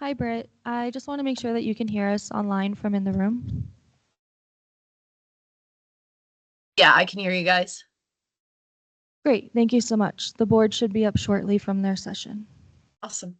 Hi, Britt. I just want to make sure that you can hear us online from in the room. Yeah, I can hear you guys. Great. Thank you so much. The board should be up shortly from their session. Awesome.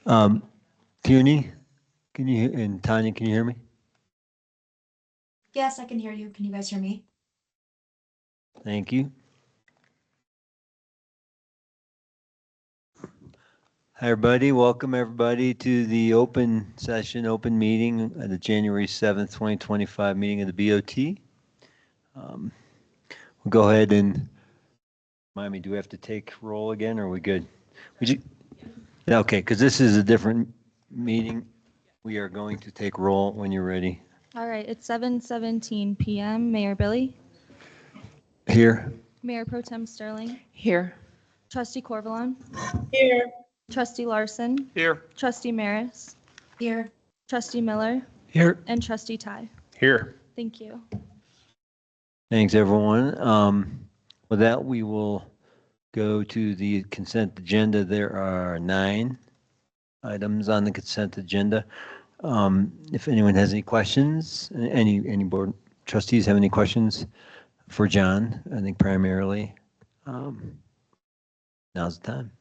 Puny, and Tanya, can you hear me? Yes, I can hear you. Can you guys hear me? Thank you. Hi, everybody. Welcome, everybody, to the open session, open meeting of the January 7th, 2025 meeting of the BOT. We'll go ahead and, Miami, do we have to take roll again, or are we good? Yeah, okay, because this is a different meeting. We are going to take roll when you're ready. All right, it's 7:17 PM. Mayor Billy, Here. Mayor Pro Tem Sterling, Here. Trustee Corvalon, Here. Trustee Larson, Here. Trustee Maris, Here. Trustee Miller, Here. and Trustee Ty. Here. Thank you. Thanks, everyone. With that, we will go to the consent agenda. There are 9 items on the consent agenda. If anyone has any questions, any board trustees have any questions for John, I think primarily, now's the time.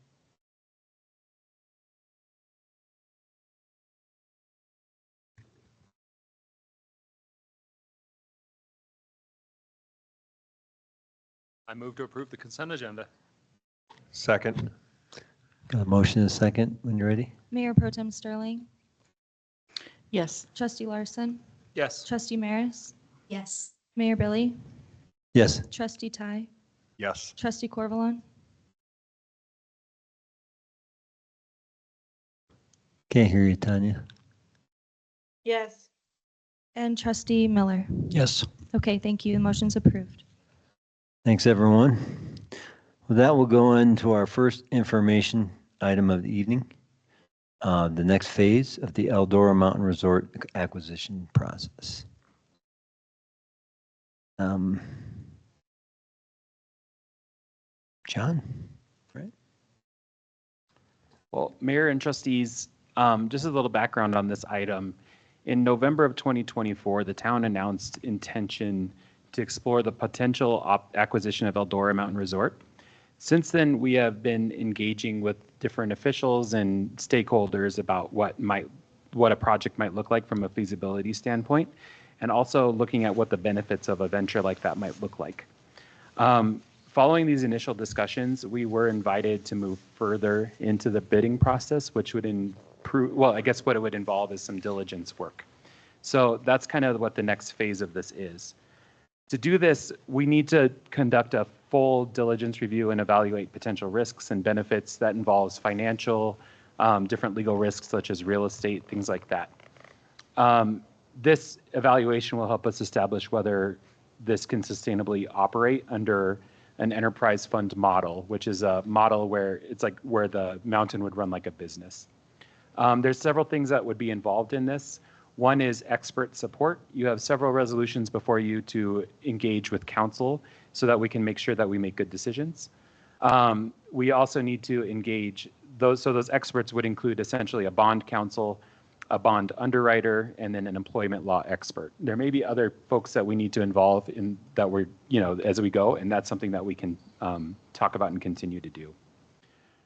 I move to approve the consent agenda. Second. Got a motion and a second when you're ready? Mayor Pro Tem Sterling, Yes. Trustee Larson, Yes. Trustee Maris, Yes. Mayor Billy, Yes. Trustee Ty, Yes. Trustee Corvalon, Can't hear you, Tanya. Yes. and Trustee Miller. Yes. Okay, thank you. The motion's approved. Thanks, everyone. With that, we'll go into our first information item of the evening. The next phase of the Eldora Mountain Resort acquisition process. John, right? Well, Mayor and trustees, just a little background on this item. In November of 2024, the town announced intention to explore the potential acquisition of Eldora Mountain Resort. Since then, we have been engaging with different officials and stakeholders about what a project might look like from a feasibility standpoint, and also looking at what the benefits of a venture like that might look like. Following these initial discussions, we were invited to move further into the bidding process, which would improve, well, I guess what it would involve is some diligence work. So that's kind of what the next phase of this is. To do this, we need to conduct a full diligence review and evaluate potential risks and benefits that involves financial, different legal risks such as real estate, things like that. This evaluation will help us establish whether this can sustainably operate under an enterprise fund model, which is a model where it's like where the mountain would run like a business. There's several things that would be involved in this. One is expert support. You have several resolutions before you to engage with counsel so that we can make sure that we make good decisions. We also need to engage those, so those experts would include essentially a bond counsel, a bond underwriter, and then an employment law expert. There may be other folks that we need to involve in that we're, as we go, and that's something that we can talk about and continue to do.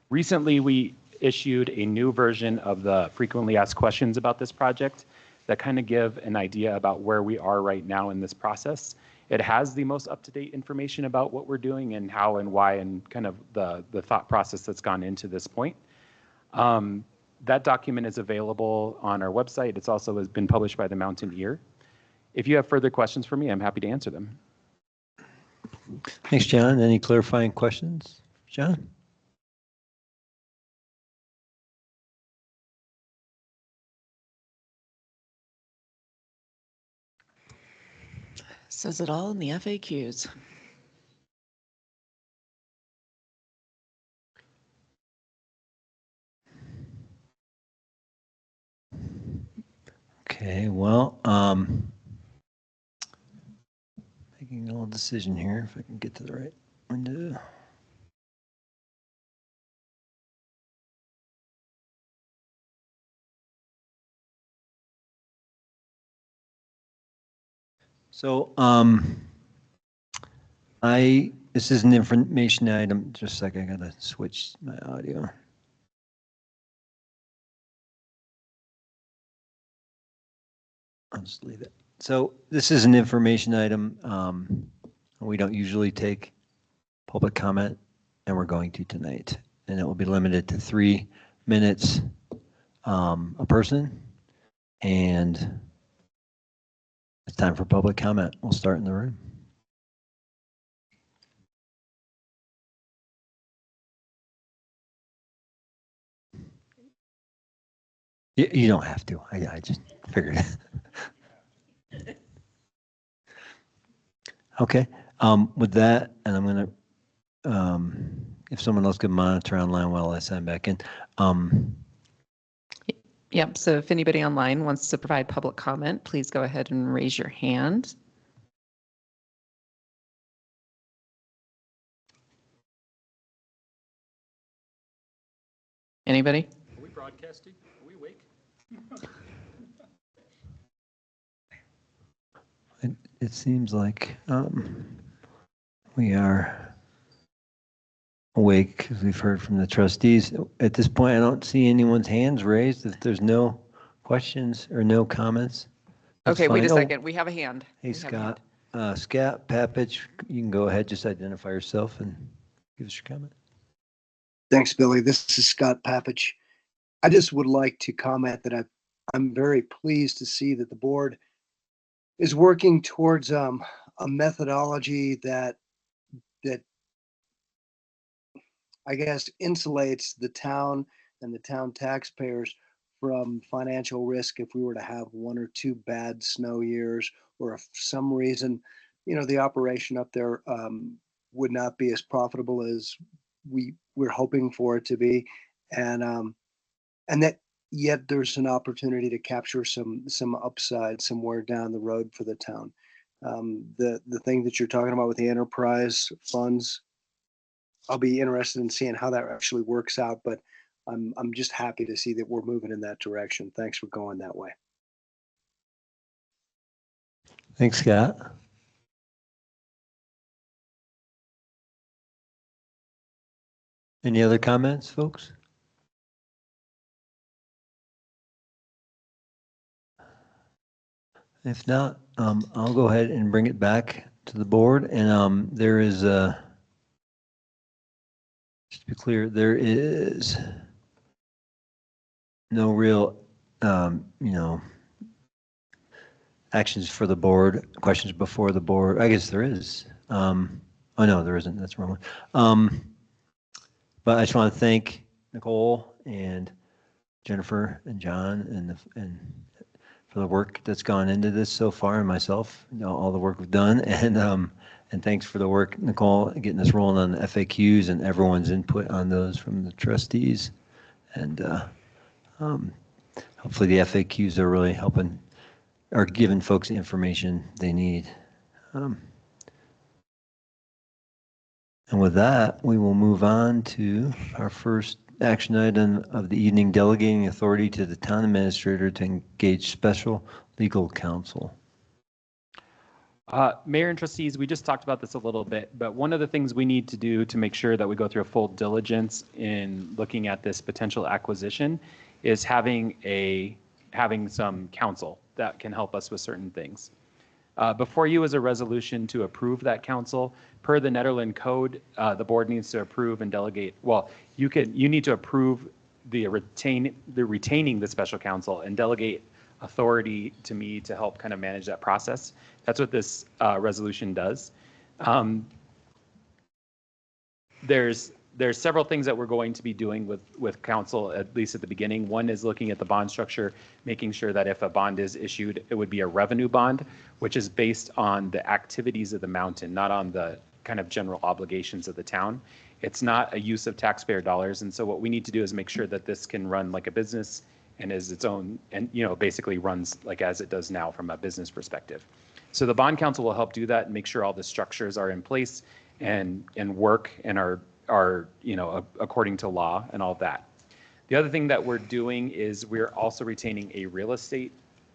Recently, we issued a new version of the frequently asked questions about this project that kind of give an idea about where we are right now in this process. It has the most up-to-date information about what we're doing and how and why and kind of the thought process that's gone into this point. That document is available on our website. It's also has been published by the Mountaineer. If you have further questions for me, I'm happy to answer them. Thanks, John. Any clarifying questions, John? Says it all in the FAQs. Okay, well, making a little decision here, if I can get to the right window. So, this is an information item, just a second, I gotta switch my audio. just leave it. So this is an information item. We don't usually take public comment, and we're going to tonight. And it will be limited to 3 minutes a person. And it's time for public comment. We'll start in the room. You don't have to. I just figured. Okay. With that, and I'm going to, if someone else could monitor online while I sign back in. Yep, so if anybody online wants to provide public comment, please go ahead and raise your hand. Anybody? Are we broadcasting? Are we awake? It seems like we are awake because we've heard from the trustees. At this point, I don't see anyone's hands raised. If there's no questions or no comments. that's Okay, wait a fine. Oh, second. We have a hand. Hey, We have a hand. Scott. Scott Papich, you can go ahead, just identify yourself and give us your comment. Thanks, Billy. This is Scott Papich. I just would like to comment that I'm very pleased to see that the board is working towards a methodology that I guess insulates the town and the town taxpayers from financial risk if we were to have 1 or 2 bad snow years, or if for some reason, the operation up there would not be as profitable as we're hoping for it to be, and that yet there's an opportunity to capture some upside somewhere down the road for the town. The thing that you're talking about with the enterprise funds, I'll be interested in seeing how that actually works out, but I'm just happy to see that we're moving in that direction. Thanks for going that way. Thanks, Scott. Any other comments, folks? If not, I'll go ahead and bring it back to the board. And there is just to be clear, there is no real, actions for the board, questions before the board. I guess there is. Oh, no, there isn't. That's the wrong one. But I just want to thank Nicole and Jennifer and John and for the work that's gone into this so far, and myself, all the work we've done, and thanks for the work, Nicole, getting us rolling on the FAQs and everyone's input on those from the trustees. And hopefully the FAQs are really helping or giving folks the information they need. And with that, we will move on to our first action item of the evening, delegating authority to the town administrator to engage special legal counsel. Mayor and trustees, we just talked about this a little bit, but one of the things we need to do to make sure that we go through a full diligence in looking at this potential acquisition is having some counsel that can help us with certain things. Before you is a resolution to approve that counsel. Per the Nederland Code, the board needs to approve and delegate. Well, you need to approve the retaining the special counsel and delegate authority to me to help kind of manage that process. That's what this resolution does. There's several things that we're going to be doing with council, at least at the beginning. One is looking at the bond structure, making sure that if a bond is issued, it would be a revenue bond, which is based on the activities of the mountain, not on the kind of general obligations of the town. It's not a use of taxpayer dollars. And so what we need to do is make sure that this can run like a business and is its own, and basically runs like as it does now from a business perspective. So the bond council will help do that and make sure all the structures are in place and work and are according to law and all of that. The other thing that we're doing is we're also retaining a real estate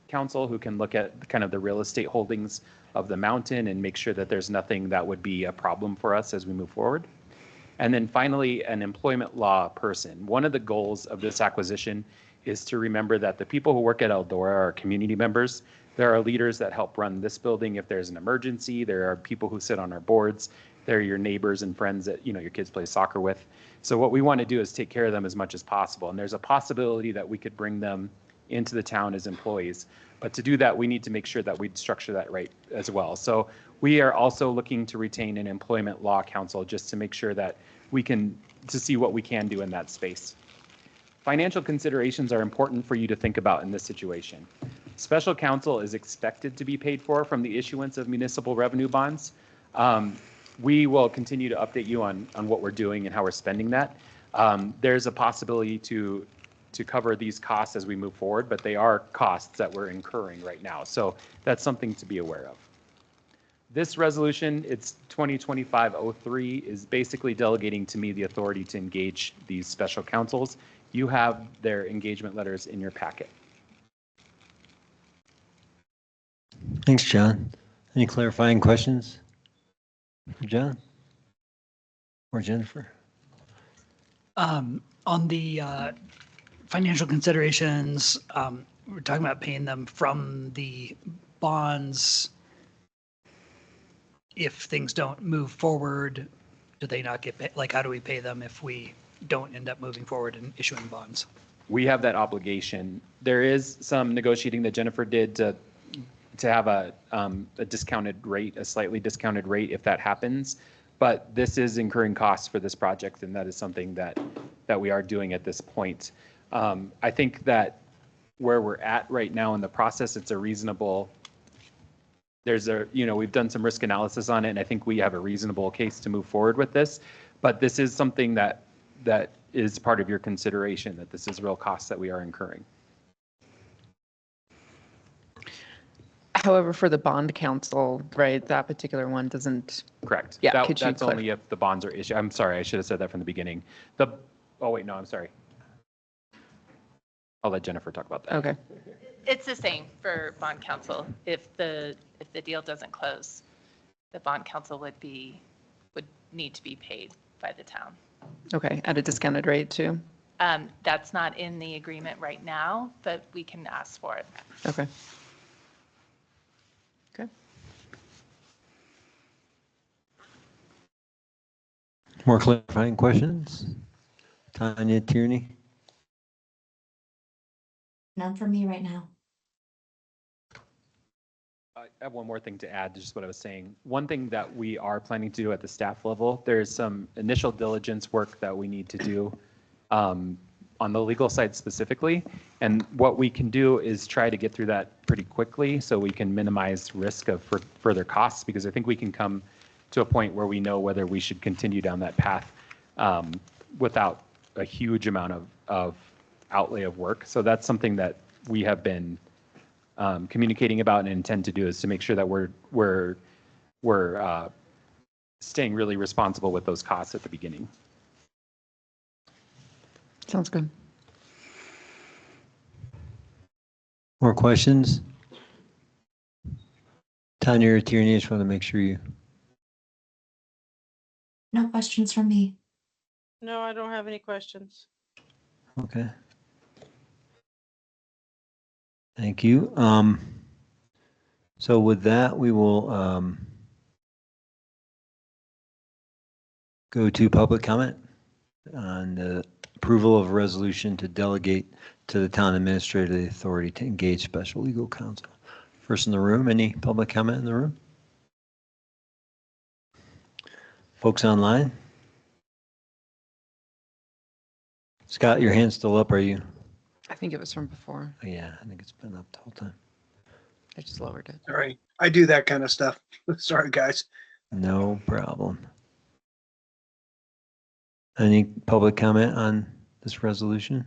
counsel who can look at kind of the real estate holdings of the mountain and make sure that there's nothing that would be a problem for us as we move forward. And then finally, an employment law person. One of the goals of this acquisition is to remember that the people who work at Eldora are community members. There are leaders that help run this building if there's an emergency. There are people who sit on our boards. They're your neighbors and friends that, you know, your kids play soccer with. So what we want to do is take care of them as much as possible. And there's a possibility that we could bring them into the town as employees. But to do that, we need to make sure that we structure that right as well. So we are also looking to retain an employment law counsel just to make sure that we can, to see what we can do in that space. Financial considerations are important for you to think about in this situation. Special counsel is expected to be paid for from the issuance of municipal revenue bonds. We will continue to update you on what we're doing and how we're spending that. There's a possibility to cover these costs as we move forward, but they are costs that we're incurring right now. So that's something to be aware of. This resolution, it's 2025-03, is basically delegating to me the authority to engage these special counsels. You have their engagement letters in your packet. Thanks, John. Any clarifying questions for John or Jennifer? On the financial considerations, we're talking about paying them from the bonds. If things don't move forward, do they not get paid? Like, how do we pay them if we don't end up moving forward and issuing bonds? We have that obligation. There is some negotiating that Jennifer did to have a discounted rate, a slightly discounted rate if that happens. But this is incurring costs for this project, and that is something that we are doing at this point. I think that where we're at right now in the process, it's a reasonable, we've done some risk analysis on it, and I think we have a reasonable case to move forward with this. But this is something that is part of your consideration, that this is real costs that we are incurring. However, for the bond council, right, that particular one doesn't. Correct. Yeah, That's only if the bonds are issued. I'm sorry, I should have said that from the beginning. Oh wait, no, I'm sorry. I'll let Jennifer talk about that. Okay. It's the same for bond counsel. If the deal doesn't close, the bond counsel would need to be paid by the town. Okay, at a discounted rate too? That's not in the agreement right now, but we can ask for it. Okay. Okay. More clarifying questions? Tanya Tierney? None for me right now. I have one more thing to add to just what I was saying. One thing that we are planning to do at the staff level, there's some initial diligence work that we need to do on the legal side specifically. And what we can do is try to get through that pretty quickly so we can minimize risk of further costs, because I think we can come to a point where we know whether we should continue down that path without a huge amount of outlay of work. So that's something that we have been communicating about and intend to do, is to make sure that we're staying really responsible with those costs at the beginning. Sounds good. More questions? Tanya Tierney, I just want to make sure you. No questions from me. No, I don't have any questions. Okay. Thank you. So with that, we will go to public comment on the approval of a resolution to delegate to the town administrator the authority to engage special legal counsel. First in the room, any public comment in the room? Folks online? Scott, your hand's still up, are you? I think it was from before. Oh, yeah, I think it's been up the whole time. I just lowered it. Sorry, I do that kind of stuff. Sorry, guys. No problem. Any public comment on this resolution?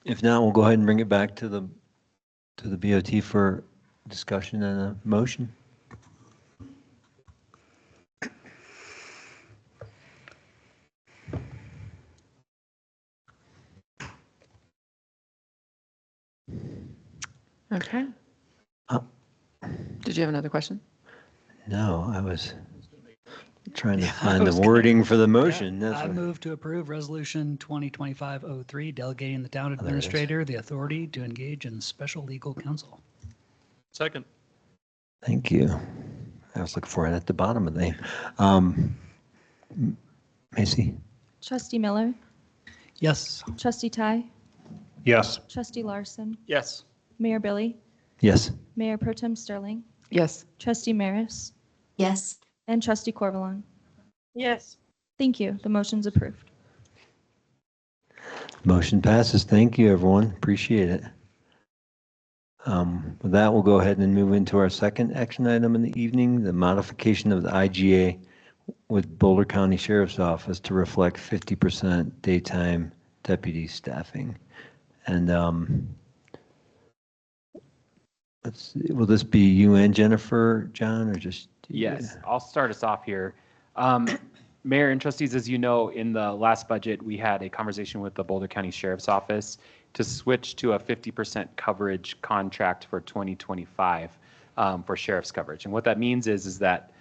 If not, we'll go ahead and bring it back to the BOT for discussion and a motion. Okay. Did you have another question? No, I was trying to Yeah, I find the was gonna- wording for the motion. Yeah, That's I what- move to approve Resolution 2025-03, delegating the town there it is. administrator the authority to engage in special legal counsel. Second. Thank you. I was looking for it at the bottom of the name. Macy? Trustee Miller, Yes. Trustee Ty, Yes. Trustee Larson, Yes. Mayor Billy, Yes. Mayor Pro Tem Sterling, Yes. Trustee Maris, Yes. and Trustee Corvalon. Yes. Thank you. The motion's approved. Motion passes. Thank you, everyone. Appreciate it. With that, we'll go ahead and move into our second action item in the evening, the modification of the IGA with Boulder County Sheriff's Office to reflect 50% daytime deputy staffing. And will this be you and Jennifer, John, or just? Yes, I'll start us off here. Mayor and trustees, as you know, in the last budget, we had a conversation with the Boulder County Sheriff's Office to switch to a 50% coverage contract for 2025 for sheriff's coverage. And what that means is that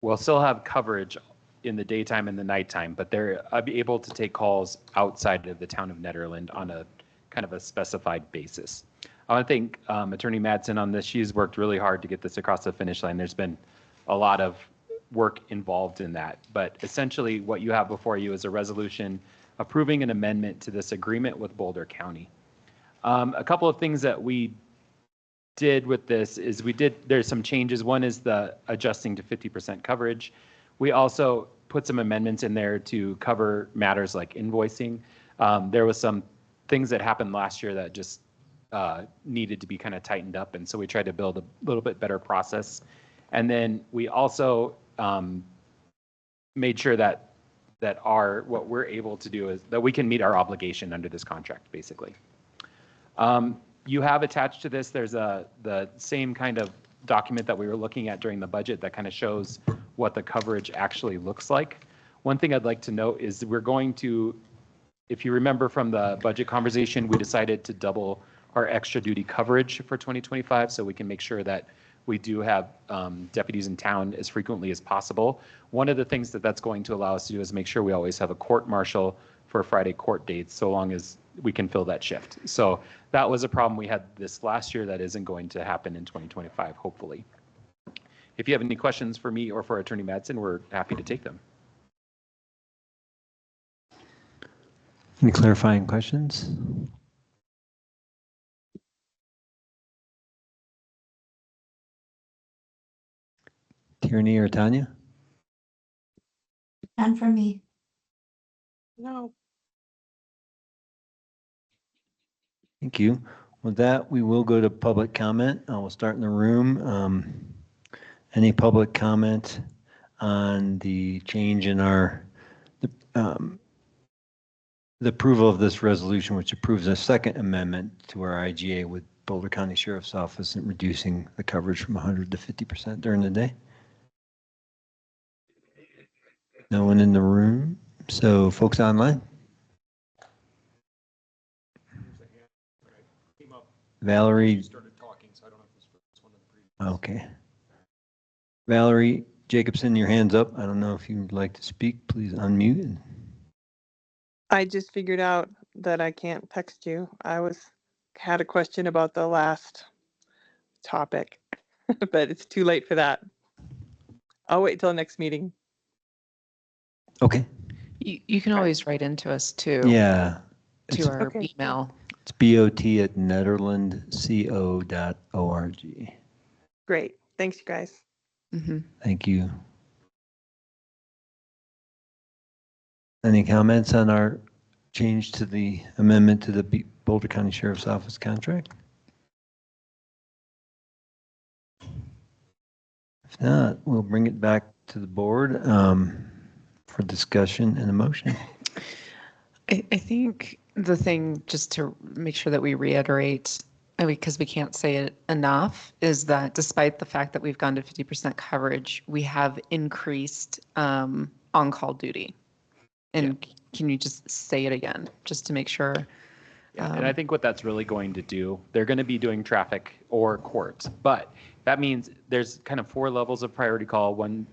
we'll still have coverage in the daytime and the nighttime, but they're able to take calls outside of the town of Nederland on a kind of a specified basis. I want to thank Attorney Madsen on this. She's worked really hard to get this across the finish line. There's been a lot of work involved in that. But essentially what you have before you is a resolution approving an amendment to this agreement with Boulder County. A couple of things that we did with this is there's some changes. One is the adjusting to 50% coverage. We also put some amendments in there to cover matters like invoicing. There was some things that happened last year that just needed to be kind of tightened up. And so we tried to build a little bit better process. And then we also made sure that what we're able to do is that we can meet our obligation under this contract, basically. You have attached to this, there's the same kind of document that we were looking at during the budget that kind of shows what the coverage actually looks like. One thing I'd like to note is we're going to, if you remember from the budget conversation, we decided to double our extra duty coverage for 2025 so we can make sure that we do have deputies in town as frequently as possible. One of the things that's going to allow us to do is make sure we always have a court martial for Friday court dates, so long as we can fill that shift. So that was a problem we had this last year that isn't going to happen in 2025, hopefully. If you have any questions for me or for Attorney Madsen, we're happy to take them. Any clarifying questions? Tierney or Tanya? None for me. No. Thank you. With that, we will go to public comment. We'll start in the room. Any public comment on the change in the approval of this resolution, which approves a second amendment to our IGA with Boulder County Sheriff's Office and reducing the coverage from 100 to 50% during the day? No one in the room. So folks online? Valerie. Started talking, so I don't know if this was one of the previous. Okay. Valerie Jacobson, your hand's up. I don't know if you'd like to speak. Please unmute. I just figured out that I can't text you. Had a question about the last topic, but it's too late for that. I'll wait till the next meeting. Okay. You can always write into us too. Yeah. To our Okay. email. It's bot@nederlandco.org. Great. Thanks, you guys. Mm-hmm. Thank you. Any comments on our change to the amendment to the Boulder County Sheriff's Office contract? If not, we'll bring it back to the board for discussion and a motion. I think the thing, just to make sure that we reiterate, because we can't say it enough, is that despite the fact that we've gone to 50% coverage, we have increased on-call duty. And can you just say it again, just to make sure? Yeah, and I think what that's really going to do, they're going to be doing traffic or court, but that means there's kind of 4 levels of priority call, one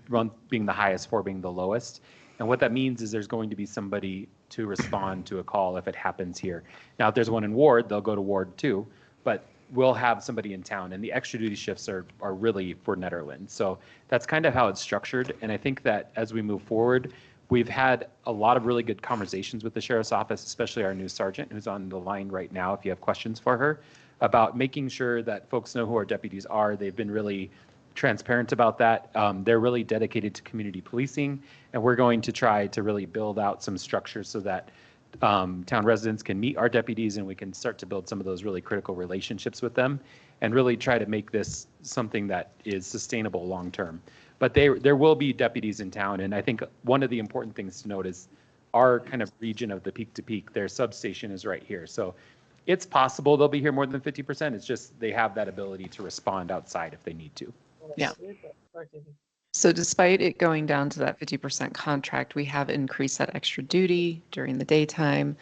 being the highest, 4 being the lowest. And what that means is there's going to be somebody to respond to a call if it happens here. Now, if there's one in Ward, they'll go to Ward 2, but we'll have somebody in town, and the extra duty shifts are really for Nederland. So that's kind of how it's structured. And I think that as we move forward, we've had a lot of really good conversations with the sheriff's office, especially our new sergeant who's on the line right now, if you have questions for her, about making sure that folks know who our deputies are. They've been really transparent about that. They're really dedicated to community policing, and we're going to try to really build out some structures so that town residents can meet our deputies and we can start to build some of those really critical relationships with them and really try to make this something that is sustainable long term. But there will be deputies in town, and I think one of the important things to note is our kind of region of the peak to peak, their substation is right here. So it's possible they'll be here more than 50%. It's just they have that ability to respond outside if they need to. Yeah. So despite it going down to that 50% contract, we have increased that extra duty during the daytime.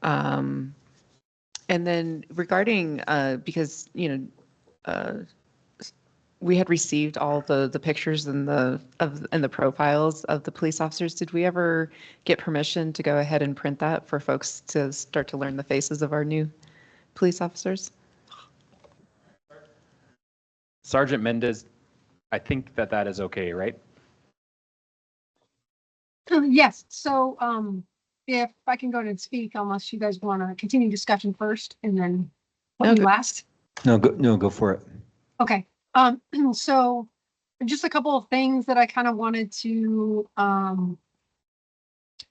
And then regarding, because, we had received all the pictures and the profiles of the police officers. Did we ever get permission to go ahead and print that for folks to start to learn the faces of our new police officers? Sergeant Mendez, I think that is okay, right? Yes, so if I can go ahead and speak, unless you guys want to continue discussion first and then let me last. No, go for it. Okay, so just a couple of things that I kind of wanted to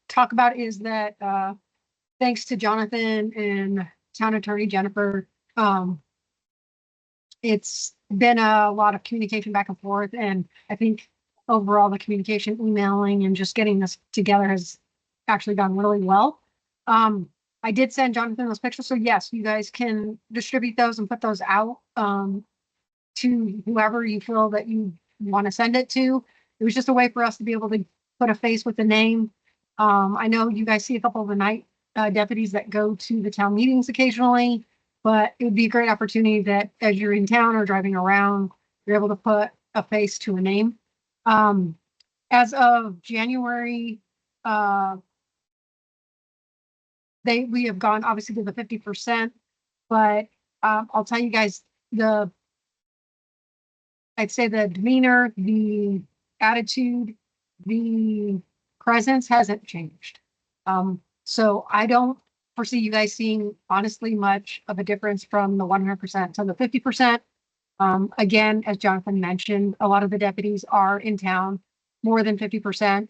talk about is that thanks to Jonathan and Town Attorney Jennifer, it's been a lot of communication back and forth, and I think overall the communication, emailing, and just getting this together has actually gone really well. I did send Jonathan those pictures, so yes, you guys can distribute those and put those out to whoever you feel that you want to send it to. It was just a way for us to be able to put a face with the name. I know you guys see a couple of the night deputies that go to the town meetings occasionally, but it would be a great opportunity that as you're in town or driving around, you're able to put a face to a name. As of January, we have gone obviously to the 50%, but I'll tell you guys, I'd say the demeanor, the attitude, the presence hasn't changed. So I don't foresee you guys seeing honestly much of a difference from the 100% to the 50%. Again, as Jonathan mentioned, a lot of the deputies are in town more than 50%.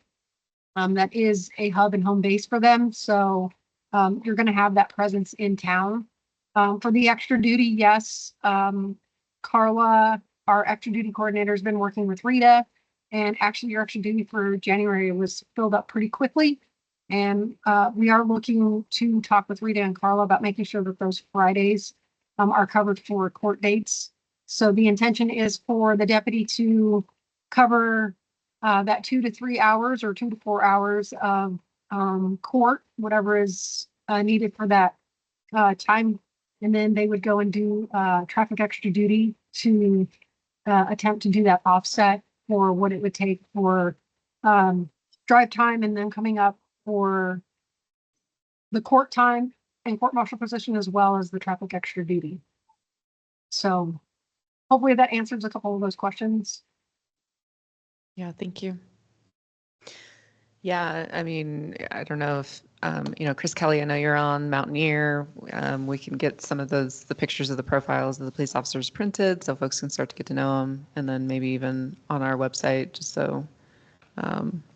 That is a hub and home base for them. So you're going to have that presence in town. For the extra duty, yes, Carla, our extra duty coordinator, has been working with Rita, and actually your extra duty for January was filled up pretty quickly. And we are looking to talk with Rita and Carla about making sure that those Fridays are covered for court dates. So the intention is for the deputy to cover that 2 to 3 hours or 2 to 4 hours of court, whatever is needed for that time. And then they would go and do traffic extra duty to attempt to do that offset for what it would take for drive time, and then coming up for the court time and court martial position, as well as the traffic extra duty. So hopefully that answers a couple of those questions. Yeah, thank you. Yeah, I mean, I don't know if, Chris Kelly, I know you're on Mountaineer. We can get some of the pictures of the profiles of the police officers printed so folks can start to get to know them. And then maybe even on our website, just so,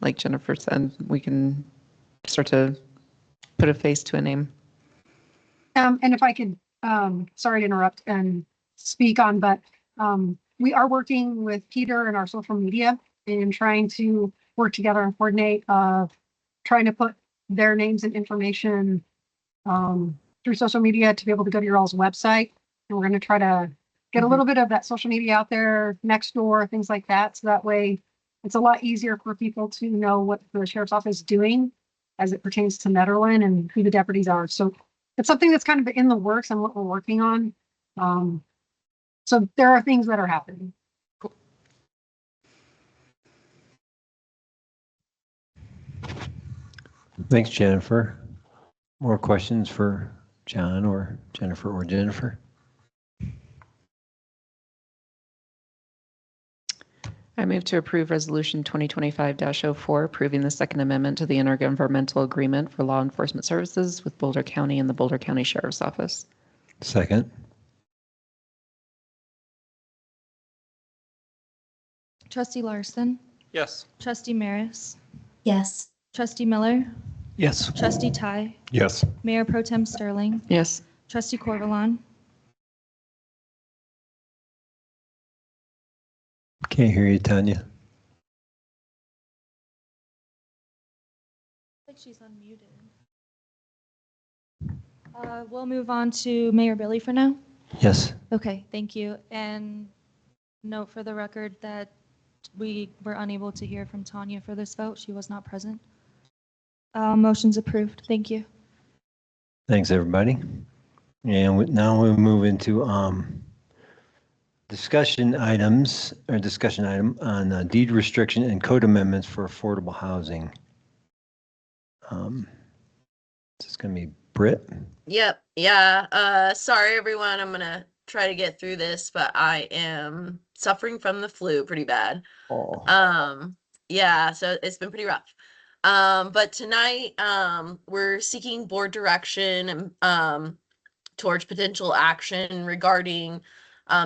like Jennifer said, we can start to put a face to a name. And if I could, sorry to interrupt and speak on, but we are working with Peter and our social media and trying to work together and coordinate trying to put their names and information through social media to be able to go to your all's website. And we're going to try to get a little bit of that social media out there, next door, things like that. So that way it's a lot easier for people to know what the sheriff's office is doing as it pertains to Nederland and who the deputies are. So it's something that's kind of in the works and what we're working on. So there are things that are happening. Thanks, Jennifer. More questions for John or Jennifer or Jennifer? I move to approve Resolution 2025-04, approving the Second Amendment to the Intergovernmental Agreement for Law Enforcement Services with Boulder County and the Boulder County Sheriff's Office. Second. Trustee Larson, Yes. Trustee Maris, Yes. Trustee Miller, Yes. Trustee Ty, Yes. Mayor Pro Tem Sterling, Yes. Trustee Corvalon. Can't hear you, Tanya. Like she's unmuted. We'll move on to Mayor Billy for now. Yes. Okay, thank you. And note for the record that we were unable to hear from Tanya for this vote. She was not present. Motion's approved. Thank you. Thanks, everybody. And now we'll move into discussion item on deed restriction and code amendments for affordable housing. This is going to be Britt. Yep. Yeah. Sorry, everyone. I'm gonna try to get through this, but I am suffering from the flu pretty bad. Oh. Yeah, so it's been pretty rough. But tonight, we're seeking board direction towards potential action regarding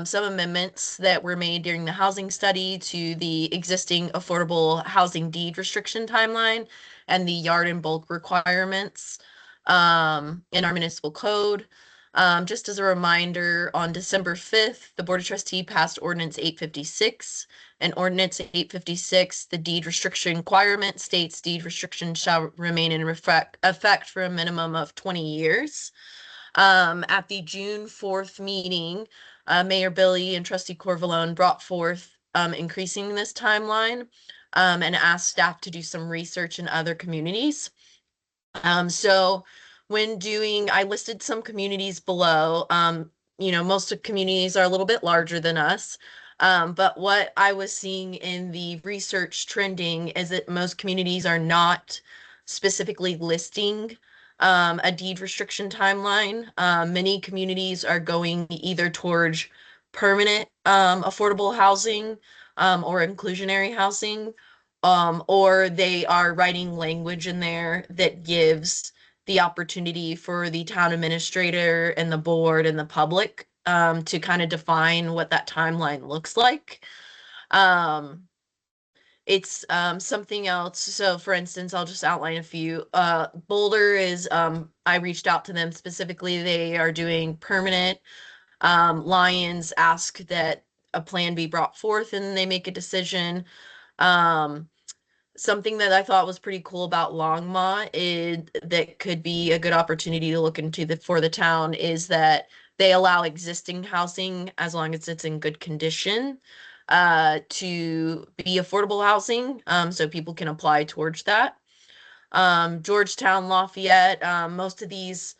some amendments that were made during the housing study to the existing affordable housing deed restriction timeline and the yard and bulk requirements in our municipal code. Just as a reminder, on December 5th, the Board of Trustees passed Ordinance 856. And Ordinance 856, the deed restriction requirement states deed restriction shall remain in effect for a minimum of 20 years. At the June 4th meeting, Mayor Billy and Trustee Corvalon brought forth increasing this timeline and asked staff to do some research in other communities. So when doing, I listed some communities below. Most of communities are a little bit larger than us. But what I was seeing in the research trending is that most communities are not specifically listing a deed restriction timeline. Many communities are going either towards permanent affordable housing or inclusionary housing, or they are writing language in there that gives the opportunity for the town administrator and the board and the public to kind of define what that timeline looks like. It's something else. So for instance, I'll just outline a few. Boulder is, I reached out to them specifically. They are doing permanent. Lions ask that a plan be brought forth and they make a decision. Something that I thought was pretty cool about Longmont is that could be a good opportunity to look into for the town is that they allow existing housing as long as it's in good condition to be affordable housing, so people can apply towards that. Georgetown, Lafayette, most of these,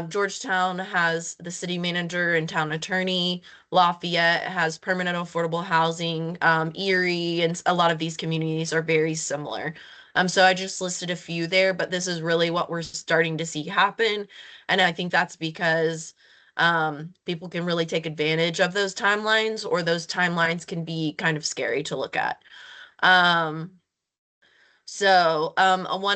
Georgetown has the city manager and town attorney. Lafayette has permanent affordable housing. Erie and a lot of these communities are very similar. So I just listed a few there, but this is really what we're starting to see happen. And I think that's because people can really take advantage of those timelines, or those timelines can be kind of scary to look at. One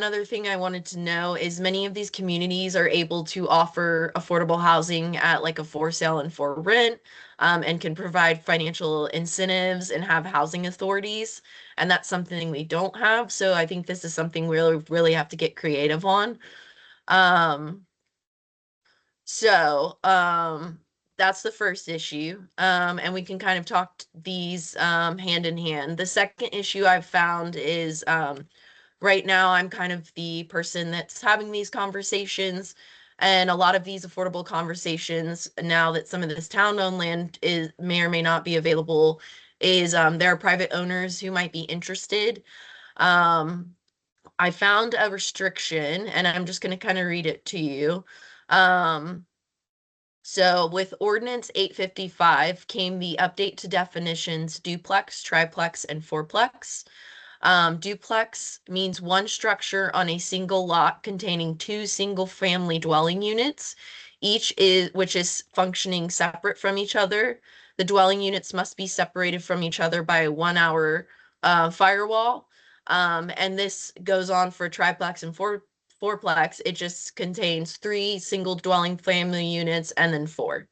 other thing I wanted to know is many of these communities are able to offer affordable housing at like a for sale and for rent, and can provide financial incentives and have housing authorities. And that's something we don't have. So I think this is something we really have to get creative on. That's the first issue. And we can kind of talk these hand in hand. The second issue I've found is right now I'm kind of the person that's having these conversations, and a lot of these affordable conversations, now that some of this town-owned land may or may not be available, is there are private owners who might be interested. I found a restriction, and I'm just going to kind of read it to you. So with ordinance 855 came the update to definitions duplex, triplex, and fourplex. Duplex means one structure on a single lot containing two single-family dwelling units, which is functioning separate from each other. The dwelling units must be separated from each other by a 1 hour firewall. And this goes on for triplex and fourplex. It just contains 3 single dwelling family units and then 4.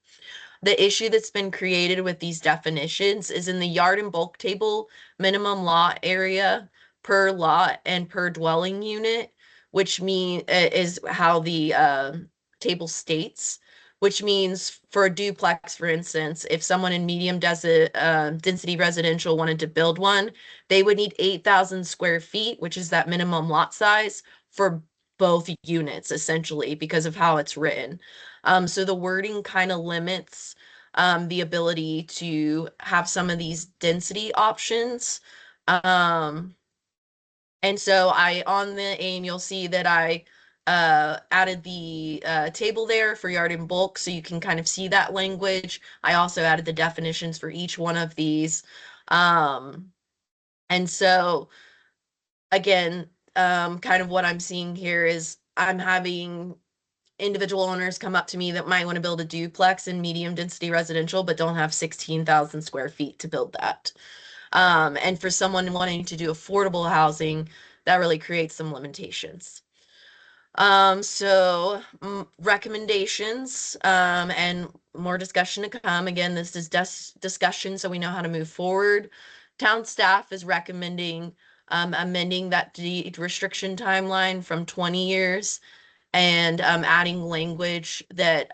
The issue that's been created with these definitions is in the yard and bulk table, minimum lot area per lot and per dwelling unit, which is how the table states, which means for a duplex, for instance, if someone in medium density residential wanted to build one, they would need 8,000 square feet, which is that minimum lot size for both units, essentially, because of how it's written. So the wording kind of limits the ability to have some of these density options. And so on the AIM, you'll see that I added the table there for yard and bulk, so you can kind of see that language. I also added the definitions for each one of these. And so, again, kind of what I'm seeing here is I'm having individual owners come up to me that might want to build a duplex in medium density residential, but don't have 16,000 square feet to build that. And for someone wanting to do affordable housing, that really creates some limitations. So recommendations, and more discussion to come. Again, this is discussion, so we know how to move forward. Town staff is recommending amending that deed restriction timeline from 20 years and adding language that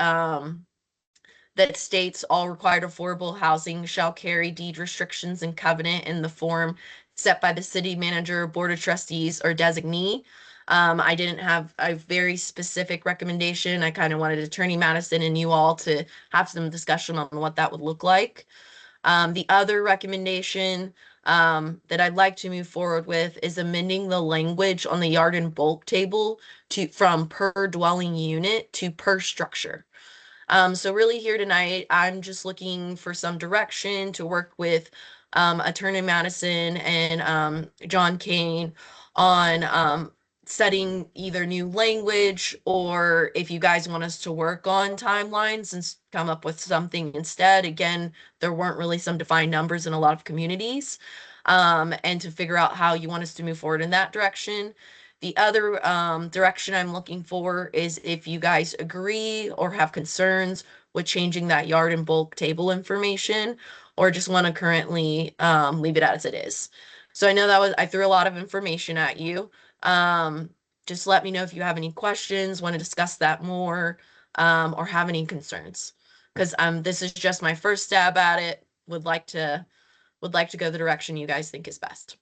that states all required affordable housing shall carry deed restrictions and covenant in the form set by the city manager, board of trustees, or designee. I didn't have a very specific recommendation. I kind of wanted Attorney Madison and you all to have some discussion on what that would look like. The other recommendation that I'd like to move forward with is amending the language on the yard and bulk table from per dwelling unit to per structure. So really here tonight, I'm just looking for some direction to work with Attorney Madison and John Kane on setting either new language, or if you guys want us to work on timelines and come up with something instead. Again, there weren't really some defined numbers in a lot of communities, and to figure out how you want us to move forward in that direction. The other direction I'm looking for is if you guys agree or have concerns with changing that yard and bulk table information, or just want to currently leave it as it is. So I know I threw a lot of information at you. Just let me know if you have any questions, want to discuss that more, or have any concerns. Because this is just my first stab at it. Would like to go the direction you guys think is best.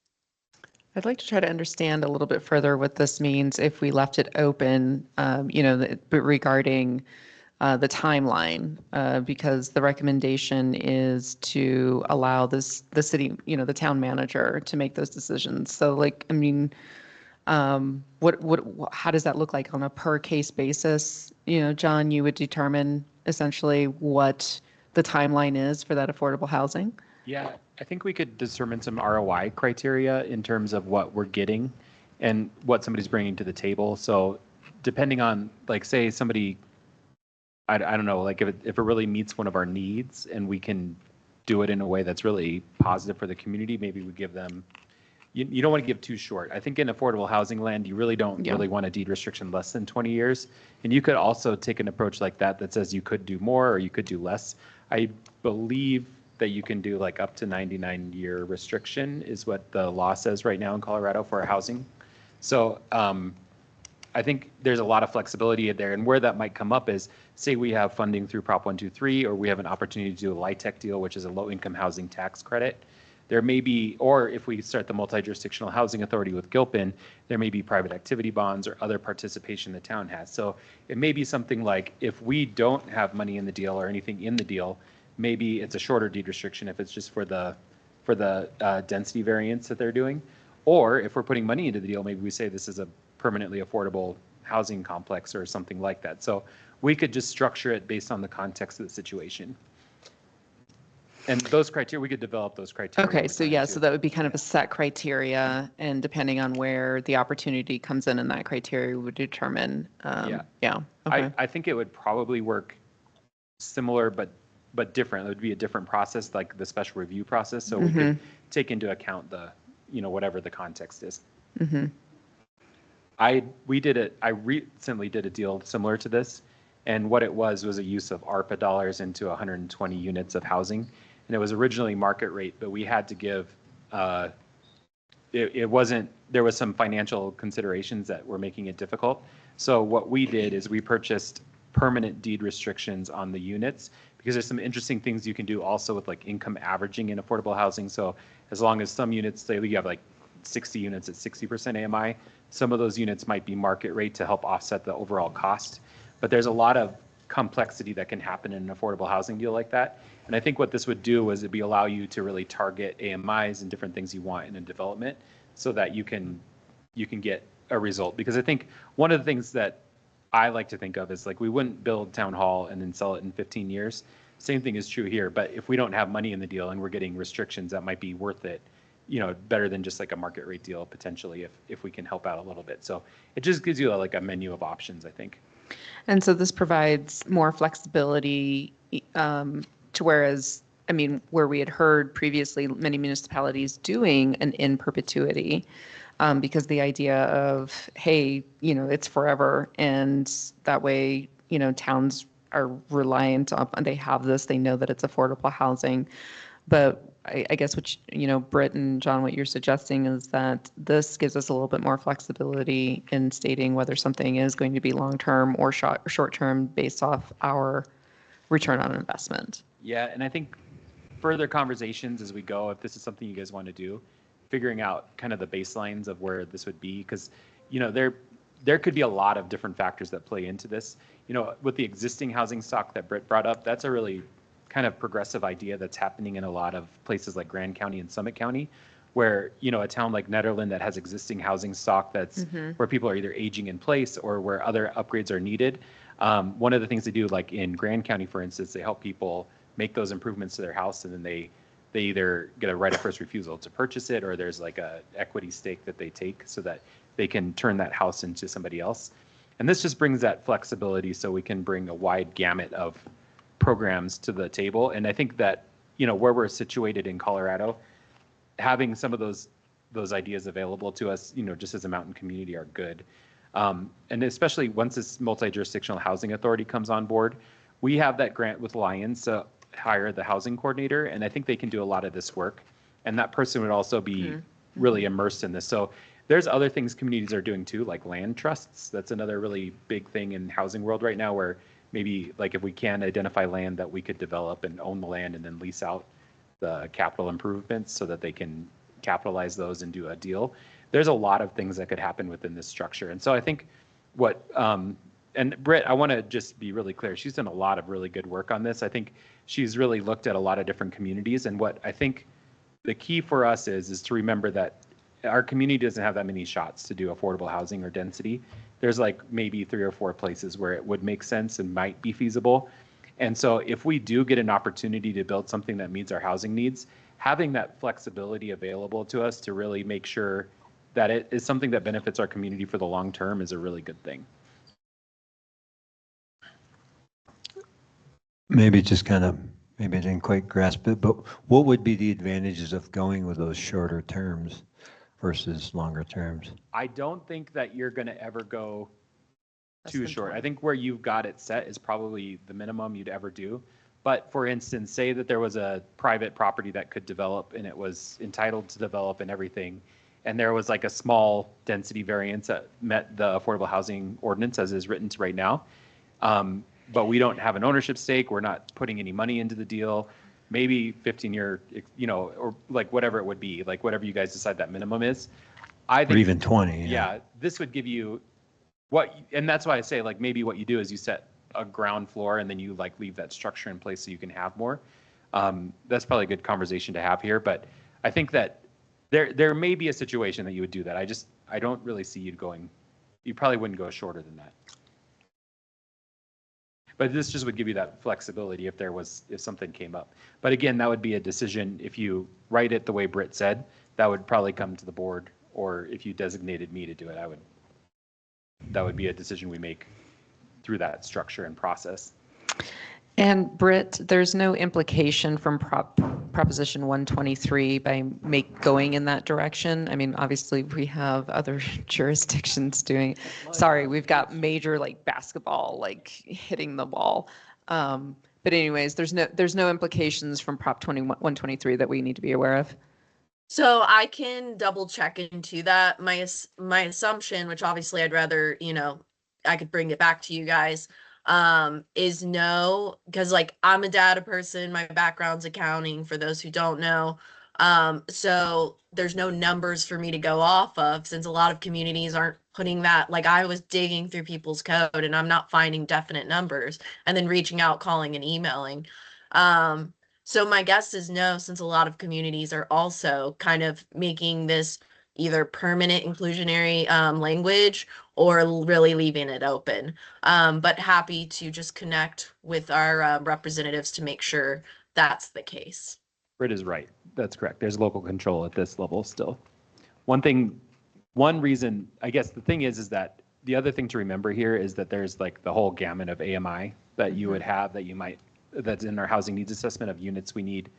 I'd like to try to understand a little bit further what this means if we left it open, regarding the timeline, because the recommendation is to allow the city, the town manager to make those decisions. So how does that look like on a per case basis? John, you would determine essentially what the timeline is for that affordable housing? Yeah, I think we could determine some ROI criteria in terms of what we're getting and what somebody's bringing to the table. So depending on, like, say somebody, I don't know, like if it really meets one of our needs and we can do it in a way that's really positive for the community, maybe we give them, you don't want to give too short. I think in affordable housing land, you really don't really want a deed restriction less than 20 years. And you could also take an approach like that says you could do more or you could do less. I believe that you can do like up to 99-year restriction is what the law says right now in Colorado for housing. So I think there's a lot of flexibility there, and where that might come up is, say we have funding through Prop 123, or we have an opportunity to do a LIHTC deal, which is a low-income housing tax credit. There may be, or if we start the multi-jurisdictional housing authority with Gilpin, there may be private activity bonds or other participation the town has. So it may be something like, if we don't have money in the deal or anything in the deal, maybe it's a shorter deed restriction if it's just for the density variance that they're doing. Or if we're putting money into the deal, maybe we say this is a permanently affordable housing complex or something like that. So We could just structure it based on the context of the situation. And those criteria, we could develop those criteria. Okay, over so time, yeah, too. so that would be kind of a set criteria, and depending on where the opportunity comes in that criteria would determine, yeah, okay. I think it would probably work similar, but different. It would be a different process, like the special review process, so we could take into account the, whatever the context is. I recently did a deal similar to this, and what it was a use of ARPA dollars into 120 units of housing, and it was originally market rate, but we had to give, it wasn't, there was some financial considerations that were making it difficult. So what we did is we purchased permanent deed restrictions on the units, because there's some interesting things you can do also with like income averaging in affordable housing. So as long as some units, say you have like 60 units at 60% AMI, some of those units might be market rate to help offset the overall cost. But there's a lot of complexity that can happen in an affordable housing deal like that. And I think what this would do is allow you to really target AMIs and different things you want in a development so that you can get a result. Because I think one of the things that I like to think of is like, we wouldn't build town hall and then sell it in 15 years. Same thing is true here, but if we don't have money in the deal and we're getting restrictions, that might be worth it, better than just like a market rate deal potentially if we can help out a little bit. So it just gives you like a menu of options, I think. And so this provides more flexibility to whereas, I mean, where we had heard previously many municipalities doing an in perpetuity, because the idea of, hey, it's forever, and that way, towns are reliant on, they have this, they know that it's affordable housing. But I guess what, Britt and John, what you're suggesting is that this gives us a little bit more flexibility in stating whether something is going to be long-term or short-term based off our return on investment. Yeah, and I think further conversations as we go, if this is something you guys want to do, figuring out kind of the baselines of where this would be, because, there could be a lot of different factors that play into this. With the existing housing stock that Britt brought up, that's a really kind of progressive idea that's happening in a lot of places like Grand County and Summit County, where, a town like Nederland that has existing housing stock that's where people are either aging in place or where other upgrades are needed. One of the things they do, like in Grand County, for instance, they help people make those improvements to their house, and then they either get a right of first refusal to purchase it, or there's like a equity stake that they take so that they can turn that house into somebody else. And this just brings that flexibility so we can bring a wide gamut of programs to the table. And I think that, where we're situated in Colorado, having some of those ideas available to us, just as a mountain community are good. And especially once this multi-jurisdictional housing authority comes on board, we have that grant with Lions to hire the housing coordinator, and I think they can do a lot of this work. And that person would also be really immersed in this. So there's other things communities are doing too, like land trusts. That's another really big thing in housing world right now, where maybe like if we can identify land that we could develop and own the land and then lease out the capital improvements so that they can capitalize those and do a deal. There's a lot of things that could happen within this structure. And so I think what, and Britt, I want to just be really clear. She's done a lot of really good work on this. I think she's really looked at a lot of different communities. And what I think the key for us is to remember that our community doesn't have that many shots to do affordable housing or density. There's like maybe 3 or 4 places where it would make sense and might be feasible. And so if we do get an opportunity to build something that meets our housing needs, having that flexibility available to us to really make sure that it is something that benefits our community for the long term is a really good thing. Maybe I didn't quite grasp it, but what would be the advantages of going with those shorter terms versus longer terms? I don't think that you're going to ever go too short. I think where you've got it set is probably the minimum you'd ever do. But for instance, say that there was a private property that could develop and it was entitled to develop and everything, and there was like a small density variance that met the affordable housing ordinance as is written right now. But we don't have an ownership stake. We're not putting any money into the deal. Maybe 15-year, or like whatever it would be, like whatever you guys decide that minimum is. I think, or even 20. Yeah, this would give you and that's why I say like maybe what you do is you set a ground floor and then you like leave that structure in place so you can have more. That's probably a good conversation to have here. But I think that there may be a situation that you would do that. I don't really see you probably wouldn't go shorter than that. But this just would give you that flexibility if something came up. But again, that would be a decision, if you write it the way Britt said, that would probably come to the board, or if you designated me to do it, that would be a decision we make through that structure and process. And Britt, there's no implication from Proposition 123 by going in that direction. I mean, obviously we have other jurisdictions doing, sorry, we've got major like basketball, like hitting the wall. But anyways, there's no implications from Prop 123 that we need to be aware of. So I can double check into that. My assumption, which obviously I'd rather, I could bring it back to you guys, is no, because like I'm a data person, my background's accounting for those who don't know. So there's no numbers for me to go off of, since a lot of communities aren't putting that, like I was digging through people's code and I'm not finding definite numbers and then reaching out, calling and emailing. So my guess is no, since a lot of communities are also kind of making this either permanent inclusionary language or really leaving it open. But happy to just connect with our representatives to make sure that's the case. Britt is right. That's correct. There's local control at this level still. One reason, I guess the thing is that the other thing to remember here is that there's like the whole gamut of AMI that you would have that's in our housing needs assessment of units we need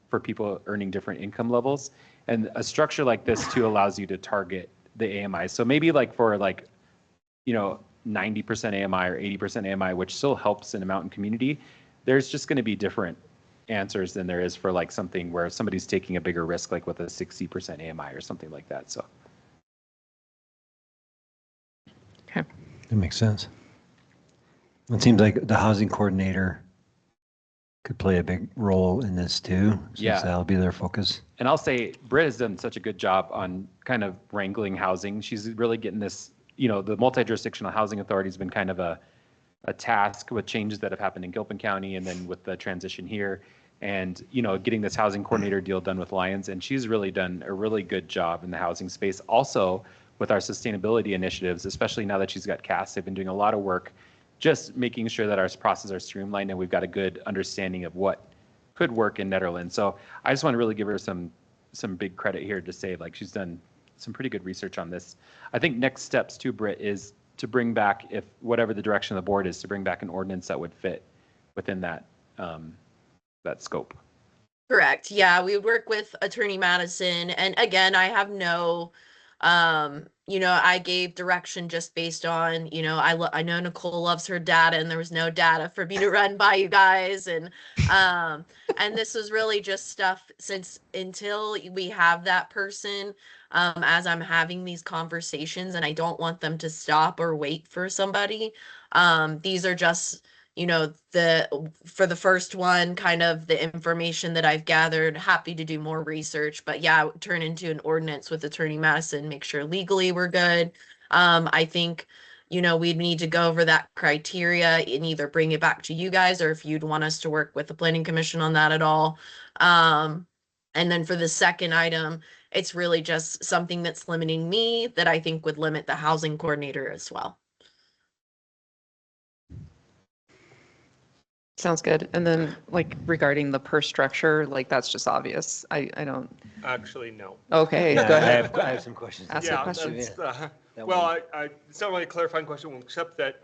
for people earning different income levels. And a structure like this too allows you to target the AMI. So maybe like for 90% AMI or 80% AMI, which still helps in a mountain community, there's just going to be different answers than there is for like something where somebody's taking a bigger risk, like with a 60% AMI or something like that. So. Okay. That makes sense. It seems like the housing coordinator could play a big role in this too, since Yeah. that'll be their focus. And I'll say Britt has done such a good job on kind of wrangling housing. She's really getting this, the multi-jurisdictional housing authority has been kind of a task with changes that have happened in Gilpin County and then with the transition here and, getting this housing coordinator deal done with Lions. And she's really done a really good job in the housing space. Also with our sustainability initiatives, especially now that she's got CAS, they've been doing a lot of work just making sure that our processes are streamlined and we've got a good understanding of what could work in Nederland. So I just want to really give her some big credit here to say like she's done some pretty good research on this. I think next steps too, Britt, is to bring back, if whatever the direction of the board is, to bring back an ordinance that would fit within that scope. Correct. Yeah, we would work with Attorney Madison. And again, I have no, I gave direction just based on, I know Nicole loves her data and there was no data for me to run by you guys. And this was really just stuff until we have that person, as I'm having these conversations and I don't want them to stop or wait for somebody. These are just, for the first one, kind of the information that I've gathered, happy to do more research, but yeah, turn into an ordinance with Attorney Madison, make sure legally we're good. I think, we'd need to go over that criteria and either bring it back to you guys or if you'd want us to work with the Planning Commission on that at all. And then for the second item, it's really just something that's limiting me that I think would limit the housing coordinator as well. Sounds good. And then like regarding the per structure, like that's just obvious. I don't. Actually, no. Okay, Yeah, go ahead. I have some questions. Ask a question. That's, That well, one. it's not really a clarifying question, except that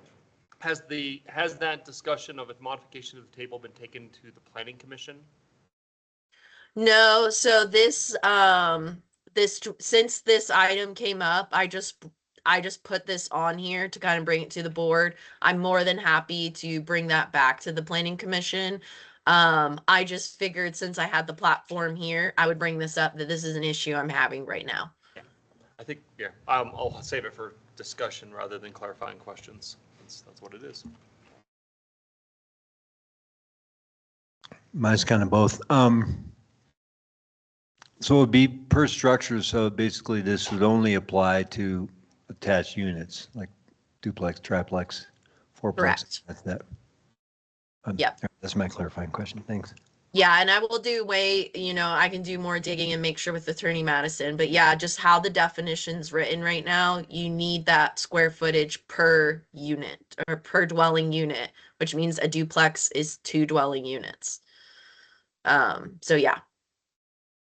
has that discussion of a modification of the table been taken to the Planning Commission? No, so this since this item came up, I just put this on here to kind of bring it to the board. I'm more than happy to bring that back to the Planning Commission. I just figured since I had the platform here, I would bring this up, that this is an issue I'm having right now. I think, yeah, I'll save it for discussion rather than clarifying questions. That's what it is. Mine's kind of both. So it would be per structure, so basically this would only apply to attached units, like duplex, triplex, fourplex. Correct. That's that. Yep. That's my clarifying question. Thanks. Yeah, and I will do I can do more digging and make sure with Attorney Madison, but yeah, just how the definition's written right now, you need that square footage per unit or per dwelling unit, which means a duplex is 2 dwelling units. So yeah.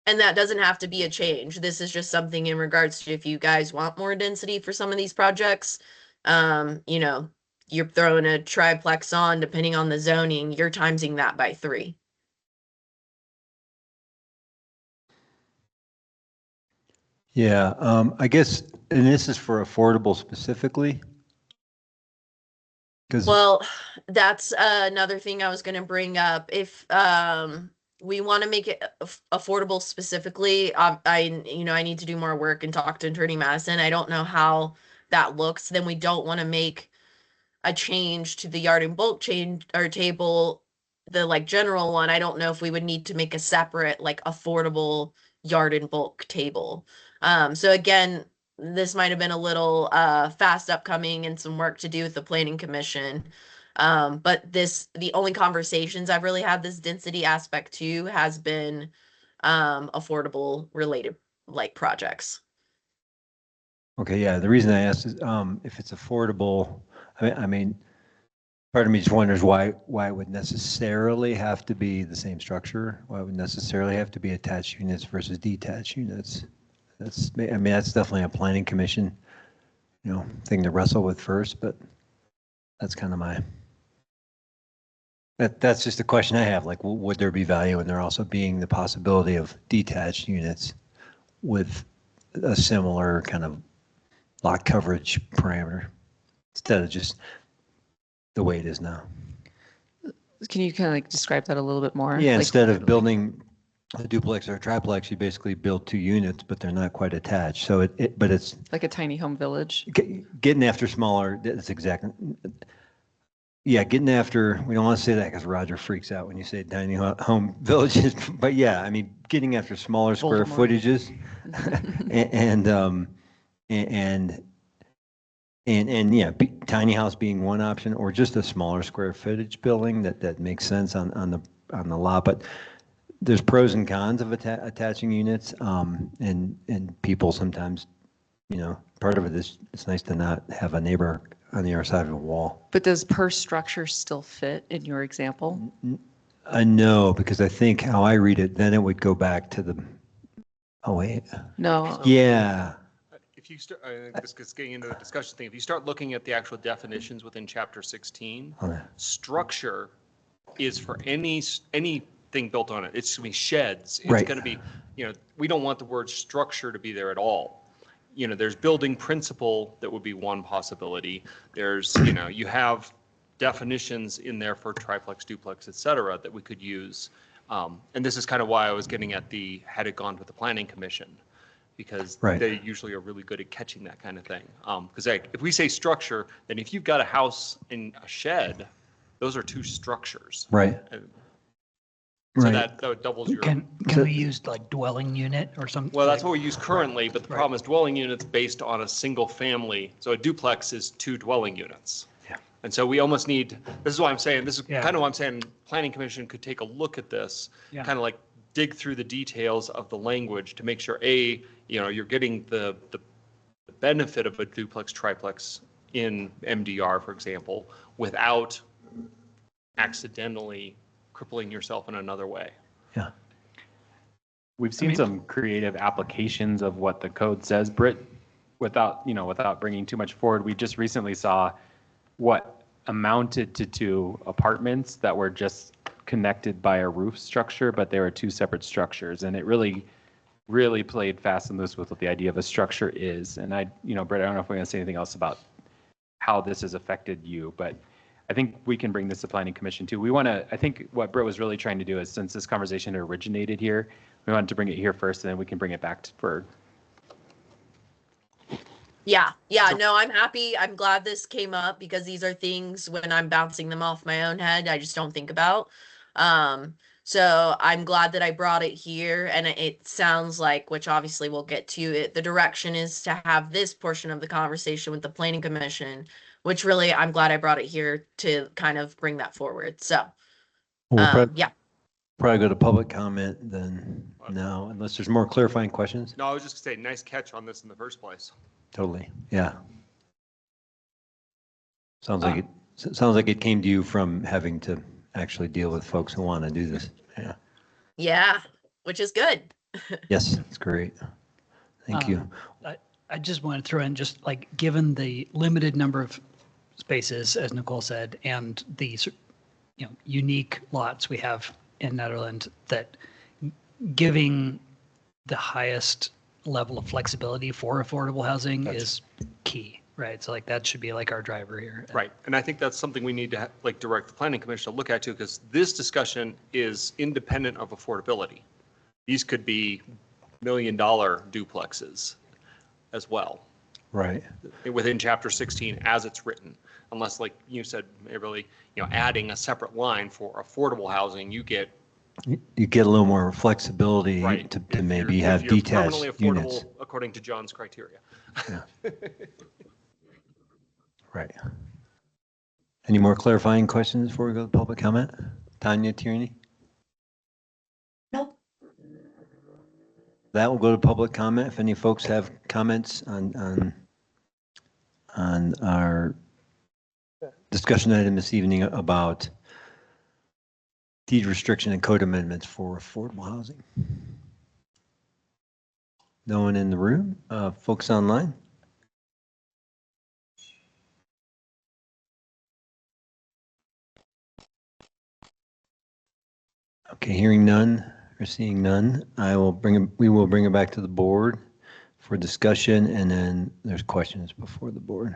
And that doesn't have to be a change. This is just something in regards to if you guys want more density for some of these projects, you're throwing a triplex on, depending on the zoning, you're timesing that by 3. Yeah, I guess, and this is for affordable specifically? Because, Well, that's another thing I was going to bring up. If we want to make it affordable specifically, I need to do more work and talk to Attorney Madison. I don't know how that looks. Then we don't want to make a change to the yard and bulk change or table, the like general one. I don't know if we would need to make a separate like affordable yard and bulk table. So again, this might have been a little fast upcoming and some work to do with the planning commission. But the only conversations I've really had this density aspect to has been affordable related like projects. okay, yeah, the reason I asked is if it's affordable, I mean, part of me just wonders why it would necessarily have to be the same structure? Why it would necessarily have to be attached units versus detached units? That's definitely a planning commission, thing to wrestle with first, but that's kind of that's just a question I have. Like, would there be value in there also being the possibility of detached units with a similar kind of lot coverage parameter instead of just the way it is now? Can you kind of like describe that a little bit more? Yeah, Like, instead of building a duplex or a triplex, you basically build 2 units, but they're not quite attached. So but it's like a tiny home village. getting after smaller. That's exactly. Yeah, getting after. We don't want to say that because Roger freaks out when you say tiny home villages. But yeah, I mean, getting after smaller square Voldemort. footages, and yeah, tiny house being one option, or just a smaller square footage building that makes sense on the lot. But there's pros and cons of attaching units, and people sometimes, part of it is it's nice to not have a neighbor on the other side of a wall. But does per structure still fit in your example? No, because I think how I read it, then it would go back to the. Oh wait. No. Yeah. If you start, I think this is getting into the discussion thing. If you start looking at the actual definitions within Chapter 16, Okay. structure is for anything built on it. It's going to be sheds. It's Right. going to be, we don't want the word structure to be there at all. There's building principle that would be one possibility. There's, you have definitions in there for triplex, duplex, et cetera, that we could use. And this is kind of why I was getting at had it gone to the planning commission, because Right. they usually are really good at catching that kind of thing. Because if we say structure, then if you've got a house and a shed, those are 2 structures. Right. So Right. that doubles your. Can we use like dwelling unit or something? Well, that's what we use currently, but the Right. problem is dwelling units based on a single family. So a duplex is 2 dwelling units. Yeah. And so we almost need, this is why I'm saying, this is Yeah. kind of why I'm saying planning commission could take a look at this, Yeah. kind of like dig through the details of the language to make sure, you're getting the benefit of a duplex, triplex in MDR, for example, without accidentally crippling yourself in another way. Yeah. We've seen some creative applications of what the code says, Britt, without bringing too much forward. We just recently saw what amounted to 2 apartments that were just connected by a roof structure, but they were 2 separate structures. And it really, really played fast and loose with what the idea of a structure is. And Britt, I don't know if we're going to say anything else about how this has affected you, but I think we can bring this to planning commission too. I think what Britt was really trying to do is, since this conversation originated here, we wanted to bring it here first, and then we can bring it back for. Yeah, no, I'm happy. I'm glad this came up because these are things when I'm bouncing them off my own head, I just don't think about. So I'm glad that I brought it here, and it sounds like, which obviously we'll get to it, the direction is to have this portion of the conversation with the planning commission, which really I'm glad I brought it here to kind of bring that forward. So, yeah. Probably go to public comment then now, unless there's more clarifying questions. No, I was just gonna say, nice catch on this in the first place. Totally, yeah. Sounds like it came to you from having to actually deal with folks who want to do this. Yeah. Yeah, which is good. Yes, that's great. Thank you. I just want to throw in just like, given the limited number of spaces, as Nicole said, and the unique lots we have in Netherlands, that giving the highest level of flexibility for affordable housing is key, right? So like that should be like our driver here. Right, and I think that's something we need to like direct the planning commission to look at too, because this discussion is independent of affordability. These could be $1 million duplexes as well. Right. Within chapter 16 as it's written, unless like you said, really, adding a separate line for affordable housing, you get a little more flexibility right to maybe if have you're detached permanently affordable units. according to John's criteria. Yeah. Right. Any more clarifying questions before we go to public comment? Tanya, Tierney? Nope. That will go to public comment. If any folks have comments on our discussion item this evening about deed restriction and code amendments for affordable housing. No one in the room? Folks online? Okay, hearing none or seeing none, we will bring it back to the board for discussion, and then there's questions before the board.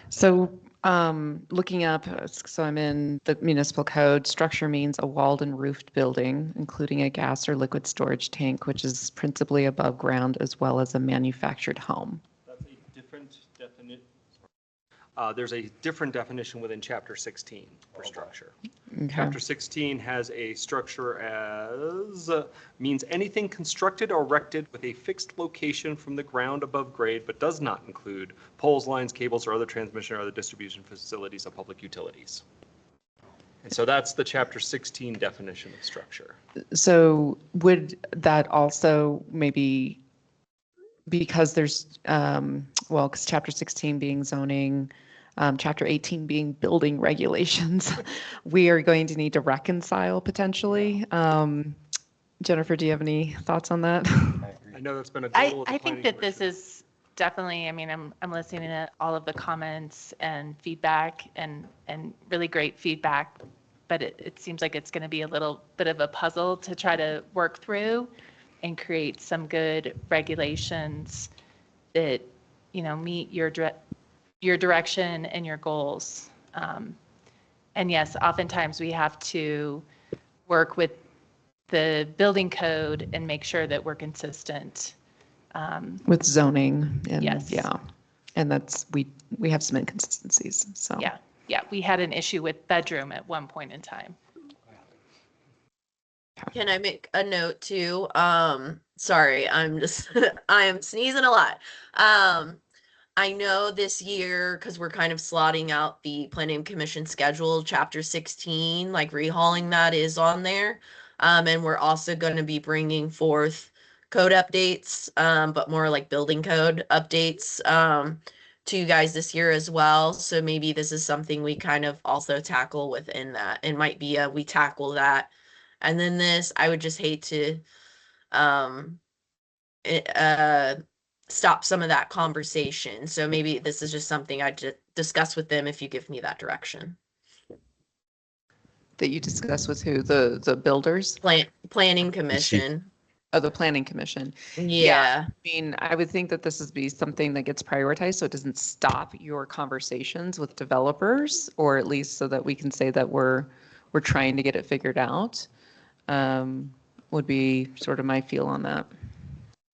So looking up, so I'm in the municipal code, structure means a walled and roofed building, including a gas or liquid storage tank, which is principally above ground, as well as a manufactured home. That's a different definition. There's a different definition within chapter 16 for structure. Okay. Chapter 16 has a structure as means anything constructed or erected with a fixed location from the ground above grade, but does not include poles, lines, cables, or other transmission or other distribution facilities of public utilities. And so that's the chapter 16 definition of structure. So would that also maybe, because there's, because chapter 16 being zoning, chapter 18 being building regulations, we are going to need to reconcile potentially. Jennifer, do you have any thoughts on that? I know that's been a goal of the I think planning that this commission. is definitely, I mean, I'm listening to all of the comments and feedback and really great feedback, but it seems like it's going to be a little bit of a puzzle to try to work through and create some good regulations that, meet your direction and your goals. And yes, oftentimes we have to work with the building code and make sure that we're consistent. With zoning and Yes. yeah. And that's, we have some inconsistencies, so. Yeah, we had an issue with bedroom at one point in time. Can I make a note too? Sorry, I'm just I am sneezing a lot. I know this year, because we're kind of slotting out the planning commission schedule, chapter 16, like rehauling that is on there. And we're also going to be bringing forth code updates, but more like building code updates to you guys this year as well. So maybe this is something we kind of also tackle within that. It might be we tackle that. And then this, I would just hate to stop some of that conversation. So maybe this is just something I just discuss with them if you give me that direction. That you discuss with who? The builders? Planning commission. Oh, the planning commission. Yeah. I mean, I would think that this would be something that gets prioritized so it doesn't stop your conversations with developers, or at least so that we can say that we're trying to get it figured out. Would be sort of my feel on that.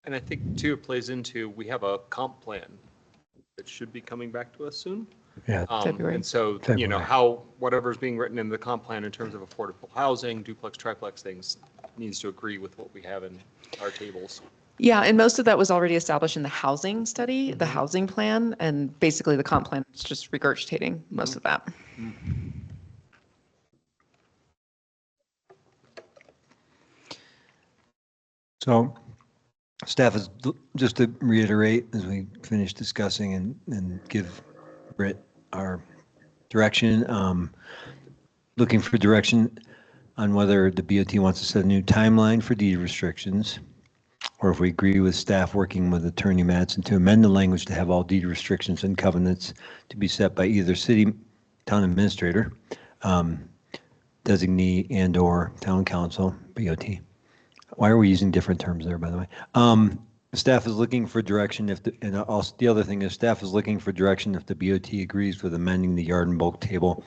And I think too, it plays into, we have a comp plan that should be coming back to us soon. Yeah. February. And so, February. how whatever's being written in the comp plan in terms of affordable housing, duplex, triplex things needs to agree with what we have in our tables. Yeah, and most of that was already established in the housing study, the housing plan, and basically the comp plan is just regurgitating most of that. So staff is, just to reiterate, as we finish discussing and give Britt our direction, looking for direction on whether the BOT wants to set a new timeline for deed restrictions, or if we agree with staff working with Attorney Mattson to amend the language to have all deed restrictions and covenants to be set by either city, town administrator, designee, and/or town council, BOT. Why are we using different terms there, by the way? Staff is looking for direction if, and also the other thing is staff is looking for direction if the BOT agrees with amending the yard and bulk table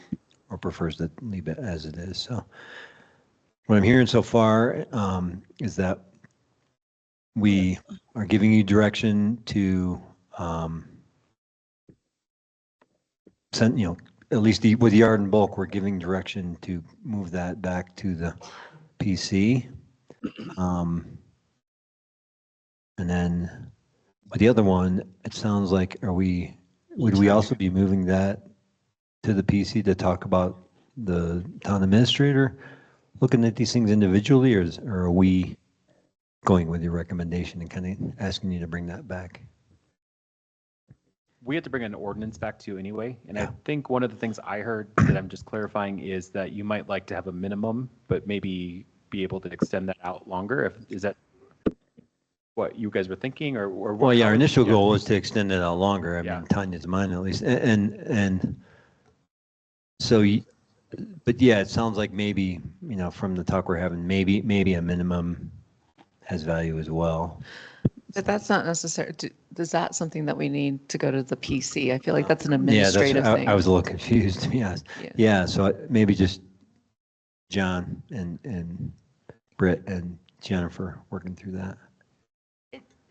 or prefers to leave it as it is. So what I'm hearing so far is that we are giving you direction to send, at least with yard and bulk, we're giving direction to move that back to the PC. And then with the other one, it sounds like, would we also be moving that to the PC to talk about the town administrator looking at these things individually, or are we going with your recommendation and kind of asking you to bring that back? We have to bring an ordinance back to you anyway. And I Yeah. think one of the things I heard that I'm just clarifying is that you might like to have a minimum, but maybe be able to extend that out longer. Is that what you guys were thinking, or Well, yeah, our initial goal was to extend it out longer. I Yeah. mean, Tanya's mind at least. And so, but yeah, it sounds like maybe, from the talk we're having, maybe a minimum has value as well. But that's not necessary. Is that something that we need to go to the PC? I feel like that's an Yeah, administrative thing. I was a little confused, to be honest. Yeah, so maybe just John and Britt and Jennifer working through that.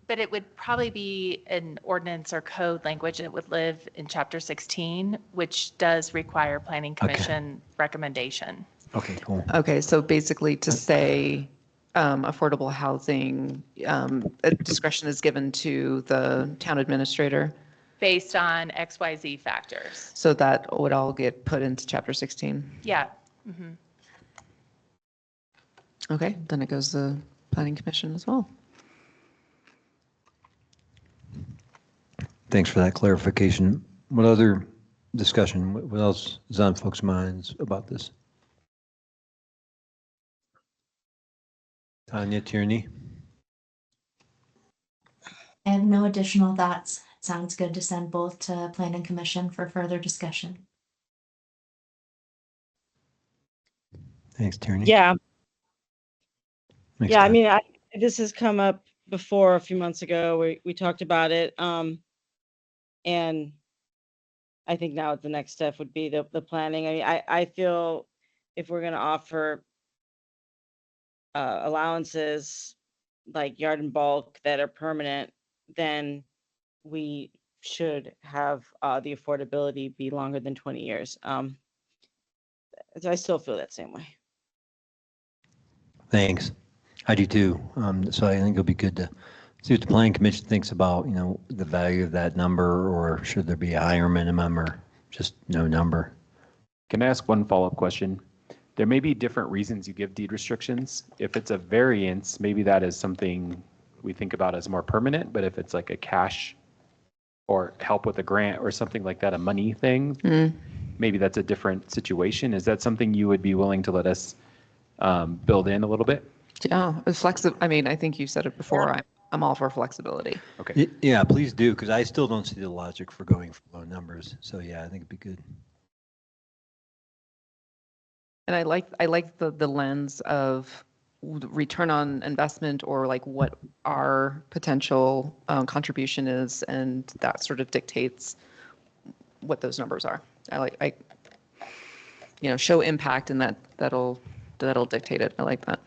But it would probably be an ordinance or code language that would live in Chapter 16, which does require Planning Commission recommendation. Okay, cool. Okay, so basically to say affordable housing, discretion is given to the town administrator. Based on XYZ factors. So that would all get put into Chapter 16. Yeah. Mhm. Okay, then it goes to the Planning Commission as well. Thanks for that clarification. What other discussion, what else is on folks' minds about this? Tanya, Tierney? I have no additional thoughts. Sounds good to send both to Planning Commission for further discussion. Thanks, Tierney. Yeah, Thanks, yeah. I Tanya. mean, this has come up before a few months ago. We talked about it, and I think now the next step would be the planning. I mean, I feel if we're going to offer allowances like yard and bulk that are permanent, then we should have the affordability be longer than 20 years. So I still feel that same way. Thanks. I do too. So I think it'll be good to see what the planning commission thinks about, the value of that number, or should there be a higher minimum or just no number? Can I ask one follow-up question? There may be different reasons you give deed restrictions. If it's a variance, maybe that is something we think about as more permanent, but if it's like a cash or help with a grant or something like that, a money thing, maybe that's a different situation. Is that something you would be willing to let us build in a little bit? Yeah, I mean, I think you said it before. I'm all for flexibility. Okay. Yeah, please do, because I still don't see the logic for going for low numbers. So yeah, I think it'd be good. And I like the lens of return on investment, or like what our potential contribution is, and that sort of dictates what those numbers are. Show impact, and that'll dictate it. I like that.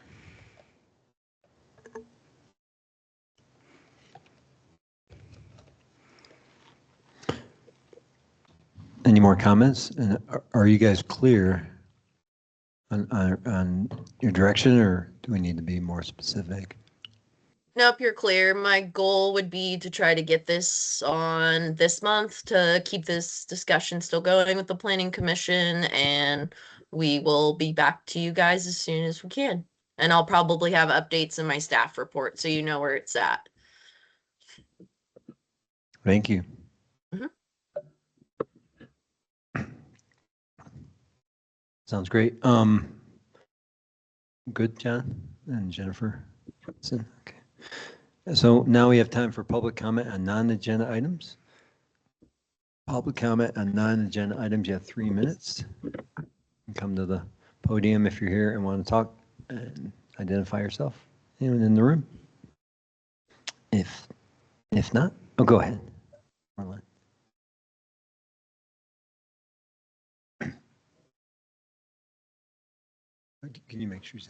Any more comments? And are you guys clear on your direction, or do we need to be more specific? Nope, you're clear. My goal would be to try to get this on this month to keep this discussion still going with the planning commission, and we will be back to you guys as soon as we can. And I'll probably have updates in my staff report so you know where it's at. Thank you. Mhm. Sounds great. Good, John and Jennifer. Okay. So now we have time for public comment on non-agenda items. Public comment on non-agenda items, you have 3 minutes. Come to the podium if you're here and want to talk and identify yourself. Anyone in the room? If not, oh, go ahead. Marlene. Can you make sure?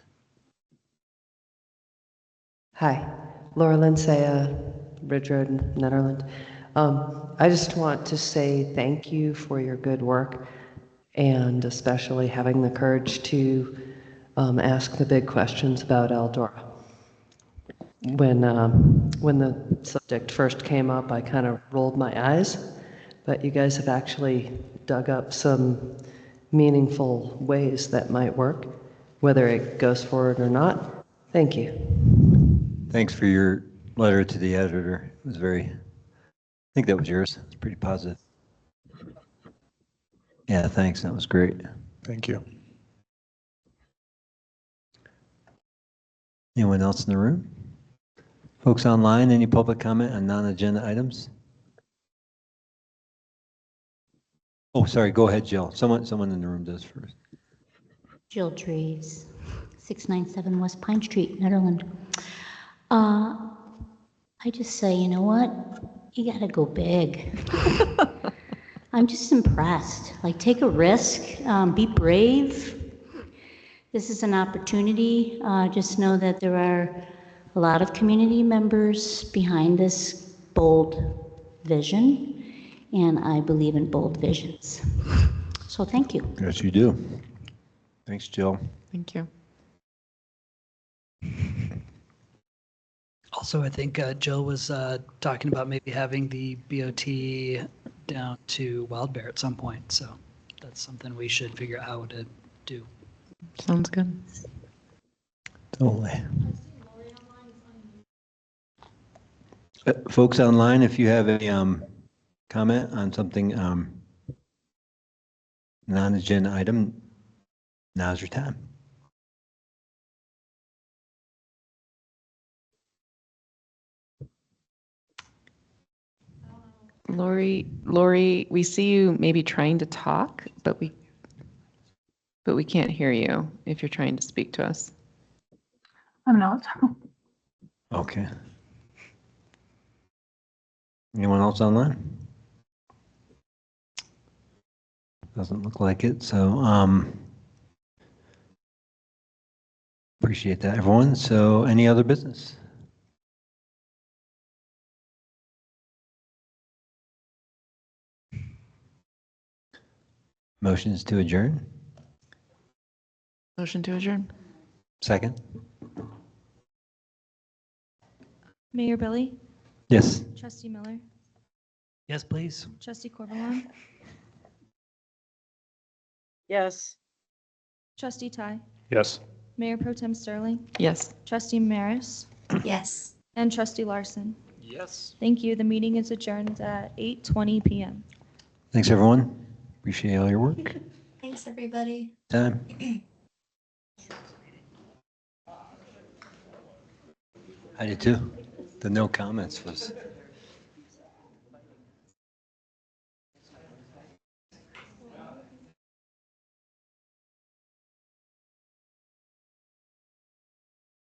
Hi, Laura Linsea, Ridge Road, Nederland. I just want to say thank you for your good work and especially having the courage to ask the big questions about Eldora. When the subject first came up, I kind of rolled my eyes, but you guys have actually dug up some meaningful ways that might work, whether it goes forward or not. Thank you. Thanks for your letter to the editor. It was I think that was yours. It's pretty positive. Yeah, thanks. That was great. Thank you. Anyone else in the room? Folks online, any public comment on non-agenda items? Oh, sorry, go ahead, Jill. Someone in the room does first. Jill Trees, 697 West Pine Street, Nederland. I just say, you know what? You gotta go big. I'm just impressed. Like, take a risk, be brave. This is an opportunity. Just know that there are a lot of community members behind this bold vision, and I believe in bold visions. So thank you. Yes, you do. Thanks, Jill. Thank you. Also, I think Jill was talking about maybe having the BOT down to Wild Bear at some point. So that's something we should figure out how to do. Sounds good. Totally. Folks online, if you have a comment on something non-agenda item, now's your time. Lori, we see you maybe trying to talk, but we can't hear you if you're trying to speak to us. I'm not. Okay. Anyone else online? Doesn't look like it, so appreciate that, everyone. So any other business? Motions to adjourn? Motion to adjourn. Second? Mayor Billy? Yes. Trustee Miller? Yes, please. Trustee Corvalon? Yes. Trustee Ty? Yes. Mayor Pro Tem Sterling? Yes. Trustee Maris? Yes. And Trustee Larson? Yes. Thank you. The meeting is adjourned at 8:20 p.m. Thanks, everyone. Appreciate all your work. Thanks, everybody. Time. I did too. The no comments was